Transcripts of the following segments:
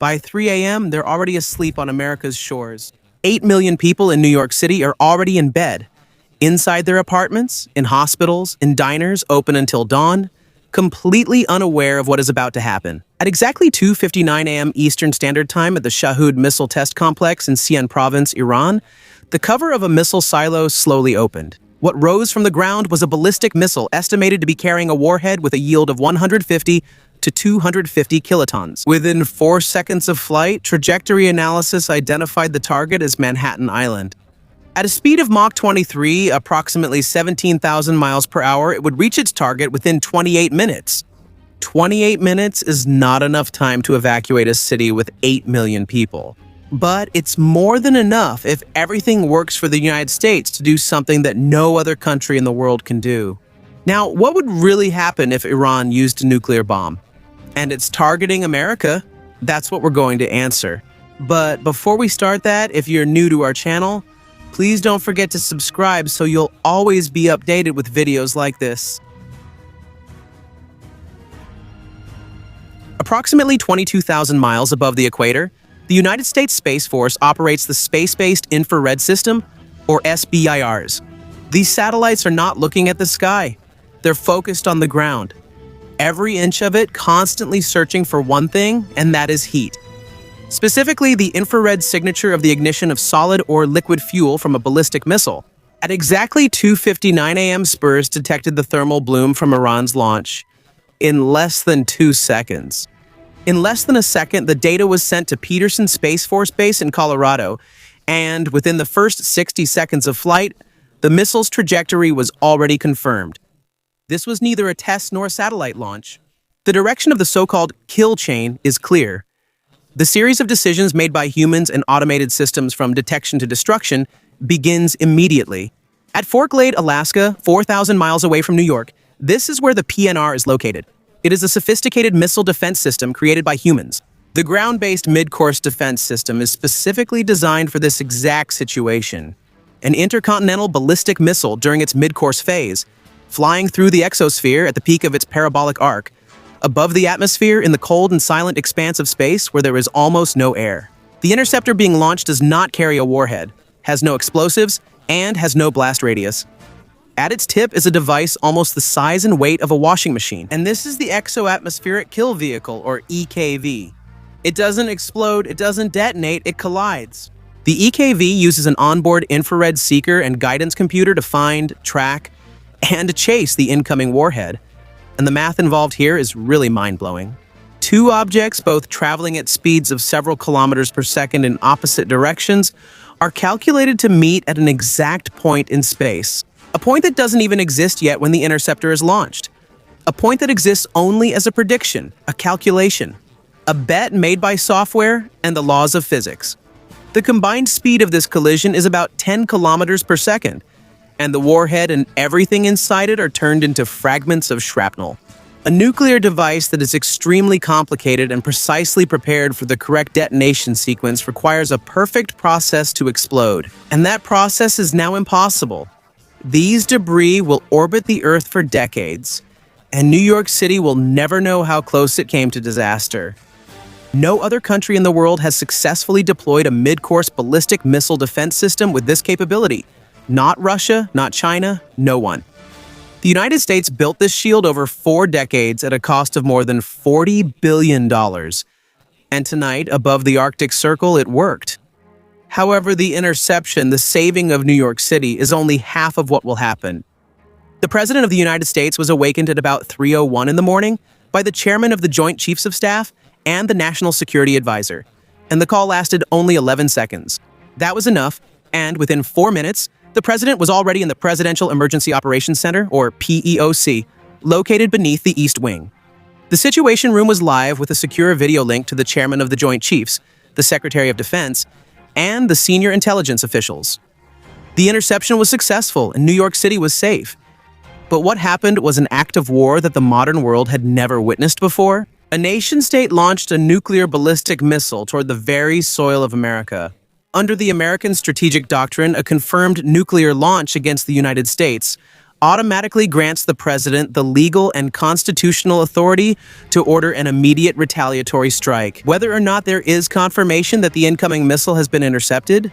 By 3 a.m., they're already asleep on America's shores. 8 million people in New York City are already in bed, inside their apartments, in hospitals, in diners open until dawn, completely unaware of what is about to happen. At exactly 2:59 a.m. Eastern Standard Time at the Shahud Missile Test Complex in Sian Province, Iran, the cover of a missile silo slowly opened. What rose from the ground was a ballistic missile estimated to be carrying a warhead with a yield of 150 to 250 kilotons. Within 4 seconds of flight, trajectory analysis identified the target as Manhattan Island. At a speed of Mach 23, approximately 17,000 miles per hour, it would reach its target within 28 minutes. 28 minutes is not enough time to evacuate a city with 8 million people. But it's more than enough if everything works for the United States to do something that no other country in the world can do. Now, what would really happen if Iran used a nuclear bomb? And it's targeting America? That's what we're going to answer. But before we start that, if you're new to our channel, please don't forget to subscribe so you'll always be updated with videos like this. Approximately 22,000 miles above the equator, the United States Space Force operates the Space-Based Infrared System, or SBIRs. These satellites are not looking at the sky. They're focused on the ground. Every inch of it constantly searching for one thing, and that is heat. Specifically, the infrared signature of the ignition of solid or liquid fuel from a ballistic missile. At exactly 2:59 a.m., Spurs detected the thermal bloom from Iran's launch in less than 2 seconds. In less than a second, the data was sent to Peterson Space Force Base in Colorado, and within the first 60 seconds of flight, the missile's trajectory was already confirmed. This was neither a test nor a satellite launch. The direction of the so-called kill chain is clear. The series of decisions made by humans and automated systems from detection to destruction begins immediately. At Fort Glade, Alaska, 4,000 miles away from New York, this is where the PNR is located. It is a sophisticated missile defense system created by humans. The ground-based mid-course defense system is specifically designed for this exact situation. An intercontinental ballistic missile during its mid-course phase, flying through the exosphere at the peak of its parabolic arc, above the atmosphere in the cold and silent expanse of space where there is almost no air. The Interceptor being launched does not carry a warhead, has no explosives, and has no blast radius. At its tip is a device almost the size and weight of a washing machine, and this is the Exo-Atmospheric Kill Vehicle, or EKV. It doesn't explode, it doesn't detonate, it collides. The EKV uses an onboard infrared seeker and guidance computer to find, track, and to chase the incoming warhead. And the math involved here is really mind-blowing. Two objects, both traveling at speeds of several kilometers per second in opposite directions, are calculated to meet at an exact point in space. A point that doesn't even exist yet when the Interceptor is launched. A point that exists only as a prediction, a calculation, a bet made by software and the laws of physics. The combined speed of this collision is about 10 kilometers per second, and the warhead and everything inside it are turned into fragments of shrapnel. A nuclear device that is extremely complicated and precisely prepared for the correct detonation sequence requires a perfect process to explode, and that process is now impossible. These debris will orbit the Earth for decades, and New York City will never know how close it came to disaster. No other country in the world has successfully deployed a mid-course ballistic missile defense system with this capability. Not Russia, not China, no one. The United States built this shield over 4 decades at a cost of more than $40 billion. And tonight, above the Arctic Circle, it worked. However, the interception, the saving of New York City, is only half of what will happen. The President of the United States was awakened at about 3:01 in the morning by the Chairman of the Joint Chiefs of Staff and the National Security Advisor, and the call lasted only 11 seconds. That was enough, and within 4 minutes, the President was already in the Presidential Emergency Operations Center, or PEOC, located beneath the East Wing. The Situation Room was live with a secure video link to the Chairman of the Joint Chiefs, the Secretary of Defense, and the senior intelligence officials. The interception was successful and New York City was safe. But what happened was an act of war that the modern world had never witnessed before. A nation-state launched a nuclear ballistic missile toward the very soil of America. Under the American strategic doctrine, a confirmed nuclear launch against the United States, automatically grants the president the legal and constitutional authority to order an immediate retaliatory strike. Whether or not there is confirmation that the incoming missile has been intercepted,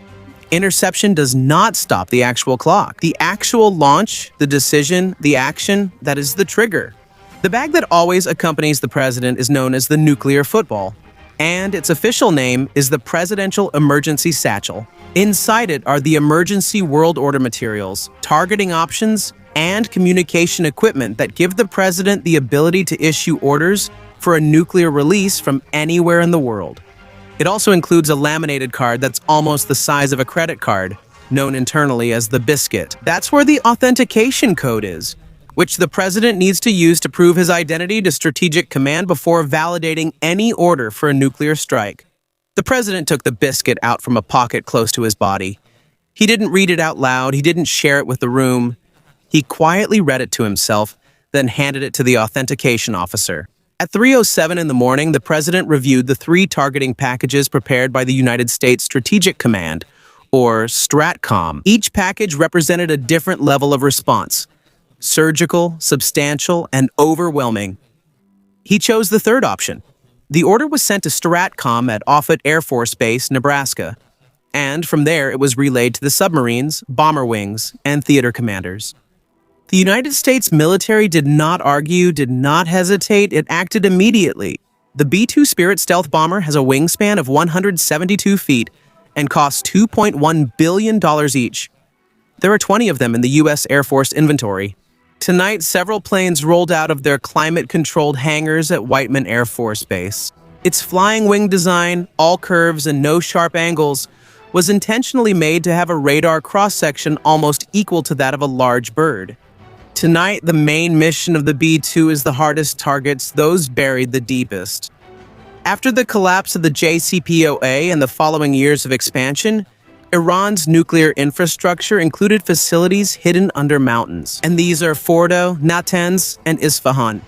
interception does not stop the actual clock. The actual launch, the decision, the action, that is the trigger. The bag that always accompanies the president is known as the nuclear football, and its official name is the Presidential Emergency Satchel. Inside it are the emergency world order materials, targeting options, and communication equipment that give the president the ability to issue orders for a nuclear release from anywhere in the world. It also includes a laminated card that's almost the size of a credit card, known internally as the biscuit. That's where the authentication code is, which the president needs to use to prove his identity to Strategic Command before validating any order for a nuclear strike. The president took the biscuit out from a pocket close to his body. He didn't read it out loud, he didn't share it with the room. He quietly read it to himself, then handed it to the authentication officer. At 3:07 in the morning, the president reviewed the 3 targeting packages prepared by the United States Strategic Command, or STRATCOM. Each package represented a different level of response: surgical, substantial, and overwhelming. He chose the third option. The order was sent to STRATCOM at Offutt Air Force Base, Nebraska, and from there it was relayed to the submarines, bomber wings, and theater commanders. The United States military did not argue, did not hesitate, it acted immediately. The B-2 Spirit stealth bomber has a wingspan of 172 feet and costs $2.1 billion each. There are 20 of them in the U.S. Air Force inventory. Tonight, several planes rolled out of their climate-controlled hangars at Whiteman Air Force Base. Its flying wing design, all curves and no sharp angles, was intentionally made to have a radar cross-section almost equal to that of a large bird. Tonight, the main mission of the B-2 is the hardest targets, those buried the deepest. After the collapse of the JCPOA and the following years of expansion, Iran's nuclear infrastructure included facilities hidden under mountains, and these are Fordo, Natanz, and Isfahan.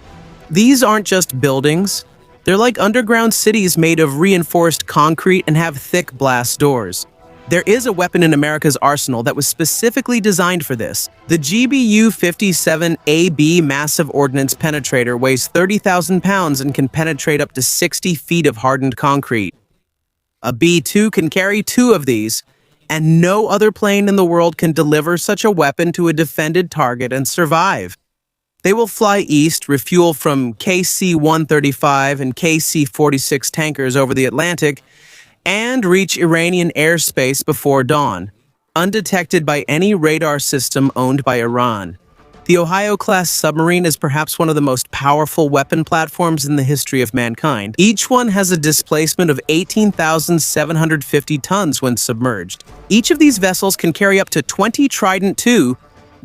These aren't just buildings, they're like underground cities made of reinforced concrete and have thick blast doors. There is a weapon in America's arsenal that was specifically designed for this. The GBU-57AB massive ordnance penetrator weighs 30,000 pounds and can penetrate up to 60 feet of hardened concrete. A B-2 can carry 2 of these, and no other plane in the world can deliver such a weapon to a defended target and survive. They will fly east, refuel from KC-135 and KC-46 tankers over the Atlantic, and reach Iranian airspace before dawn, undetected by any radar system owned by Iran. The Ohio-class submarine is perhaps one of the most powerful weapon platforms in the history of mankind. Each one has a displacement of 18,750 tons when submerged. Each of these vessels can carry up to 20 Trident II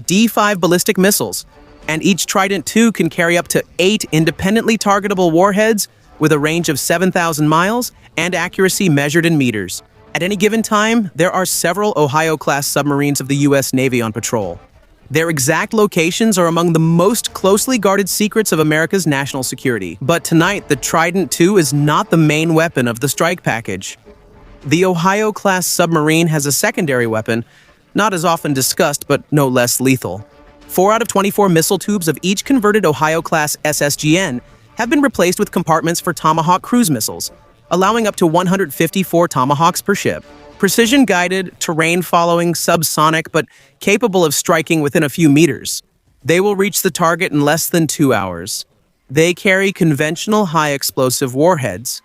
D5 ballistic missiles, and each Trident II can carry up to 8 independently targetable warheads with a range of 7,000 miles and accuracy measured in meters. At any given time, there are several Ohio-class submarines of the U.S. Navy on patrol. Their exact locations are among the most closely guarded secrets of America's national security. But tonight, the Trident II is not the main weapon of the strike package. The Ohio-class submarine has a secondary weapon, not as often discussed but no less lethal. 4 out of 24 missile tubes of each converted Ohio-class SSGN have been replaced with compartments for Tomahawk cruise missiles, allowing up to 154 Tomahawks per ship. Precision-guided, terrain-following, subsonic, but capable of striking within a few meters. They will reach the target in less than 2 hours. They carry conventional high-explosive warheads,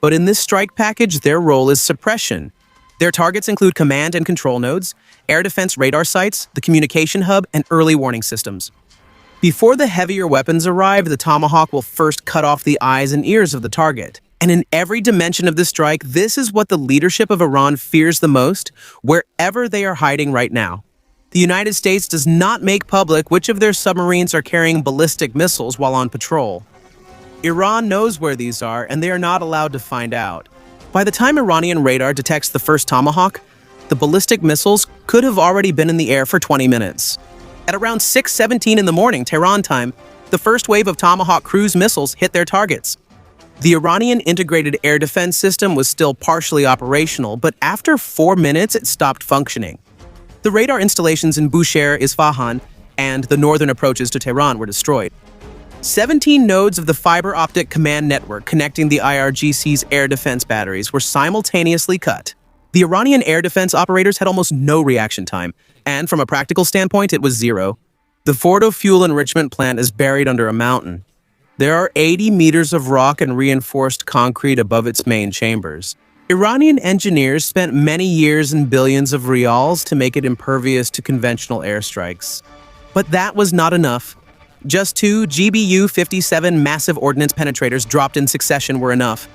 but in this strike package, their role is suppression. Their targets include command and control nodes, air defense radar sites, the communication hub, and early warning systems. Before the heavier weapons arrive, the Tomahawk will first cut off the eyes and ears of the target. And in every dimension of the strike, this is what the leadership of Iran fears the most, wherever they are hiding right now. The United States does not make public which of their submarines are carrying ballistic missiles while on patrol. Iran knows where these are, and they are not allowed to find out. By the time Iranian radar detects the first Tomahawk, the ballistic missiles could have already been in the air for 20 minutes. At around 6:17 in the morning, Tehran time, the first wave of Tomahawk cruise missiles hit their targets. The Iranian integrated air defense system was still partially operational, but after 4 minutes, it stopped functioning. The radar installations in Bushehr, Isfahan, and the northern approaches to Tehran were destroyed. 17 nodes of the fiber optic command network connecting the IRGC's air defense batteries were simultaneously cut. The Iranian air defense operators had almost no reaction time, and from a practical standpoint, it was zero. The Fordo fuel enrichment plant is buried under a mountain. There are 80 meters of rock and reinforced concrete above its main chambers. Iranian engineers spent many years and billions of rials to make it impervious to conventional airstrikes. But that was not enough. Just 2 GBU-57 massive ordnance penetrators dropped in succession were enough.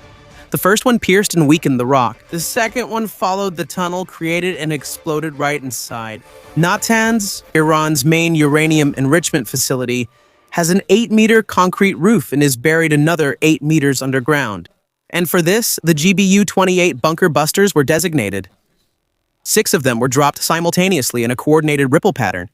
The first one pierced and weakened the rock. The second one followed the tunnel created and exploded right inside. Natanz, Iran's main uranium enrichment facility, has an 8-meter concrete roof and is buried another 8 meters underground. And for this, the GBU-28 bunker busters were designated. 6 of them were dropped simultaneously in a coordinated ripple pattern,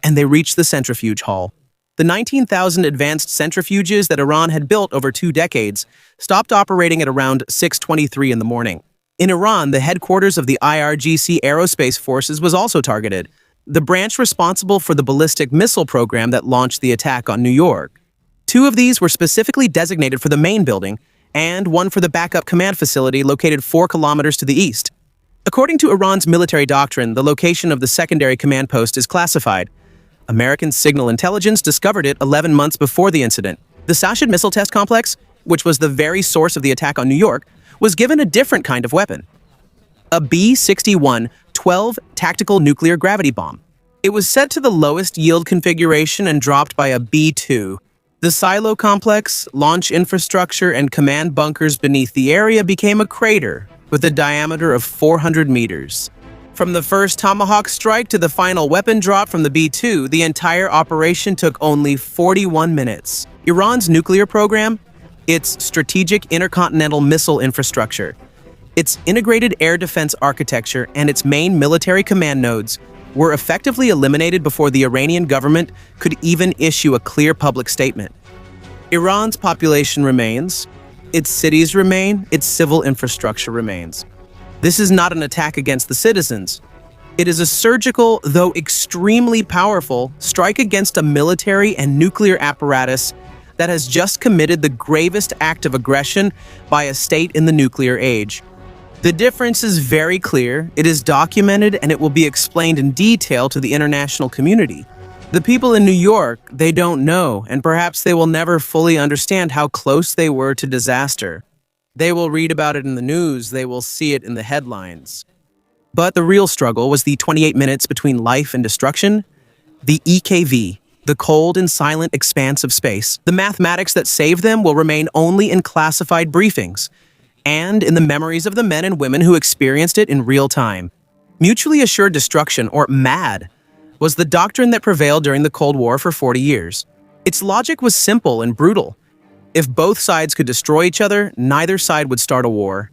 and they reached the centrifuge hall. The 19,000 advanced centrifuges that Iran had built over 2 decades stopped operating at around 6:23 in the morning. In Iran, the headquarters of the IRGC Aerospace Forces was also targeted, the branch responsible for the ballistic missile program that launched the attack on New York. 2 of these were specifically designated for the main building, and 1 for the backup command facility located 4 kilometers to the east. According to Iran's military doctrine, the location of the secondary command post is classified. American signal intelligence discovered it 11 months before the incident. The Sashid missile test complex, which was the very source of the attack on New York, was given a different kind of weapon. A B-61 12 tactical nuclear gravity bomb. It was set to the lowest yield configuration and dropped by a B-2. The silo complex, launch infrastructure, and command bunkers beneath the area became a crater with a diameter of 400 meters. From the first Tomahawk strike to the final weapon drop from the B-2, the entire operation took only 41 minutes. Iran's nuclear program, its strategic intercontinental missile infrastructure, its integrated air defense architecture, and its main military command nodes were effectively eliminated before the Iranian government could even issue a clear public statement. Iran's population remains, its cities remain, its civil infrastructure remains. This is not an attack against the citizens. It is a surgical, though extremely powerful, strike against a military and nuclear apparatus that has just committed the gravest act of aggression by a state in the nuclear age. The difference is very clear, it is documented, and it will be explained in detail to the international community. The people in New York, they don't know, and perhaps they will never fully understand how close they were to disaster. They will read about it in the news, they will see it in the headlines. But the real struggle was the 28 minutes between life and destruction, the EKV, the cold and silent expanse of space. The mathematics that saved them will remain only in classified briefings, and in the memories of the men and women who experienced it in real time. Mutually assured destruction, or MAD, was the doctrine that prevailed during the Cold War for 40 years. Its logic was simple and brutal. If both sides could destroy each other, neither side would start a war.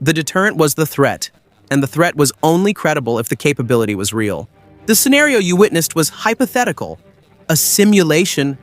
The deterrent was the threat, and the threat was only credible if the capability was real. The scenario you witnessed was hypothetical, a simulation,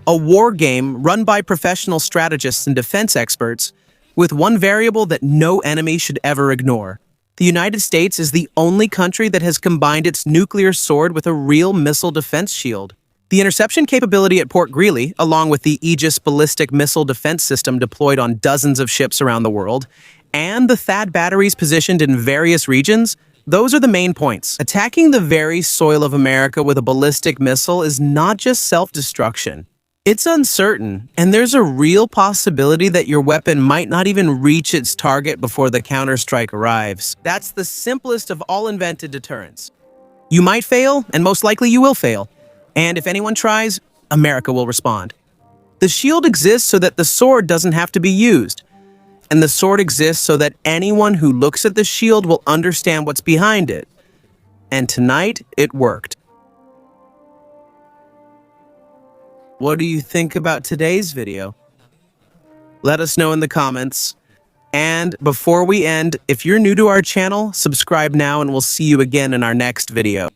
a war game run by professional strategists and defense experts, with one variable that no enemy should ever ignore. The United States is the only country that has combined its nuclear sword with a real missile defense shield. The interception capability at Port Greeley, along with the Aegis ballistic missile defense system deployed on dozens of ships around the world, and the THAAD batteries positioned in various regions, those are the main points. Attacking the very soil of America with a ballistic missile is not just self-destruction. It's uncertain, and there's a real possibility that your weapon might not even reach its target before the counterstrike arrives. That's the simplest of all invented deterrents. You might fail, and most likely you will fail. And if anyone tries, America will respond. The shield exists so that the sword doesn't have to be used. And the sword exists so that anyone who looks at the shield will understand what's behind it. And tonight, it worked. What do you think about today's video? Let us know in the comments. And before we end, if you're new to our channel, subscribe now and we'll see you again in our next video.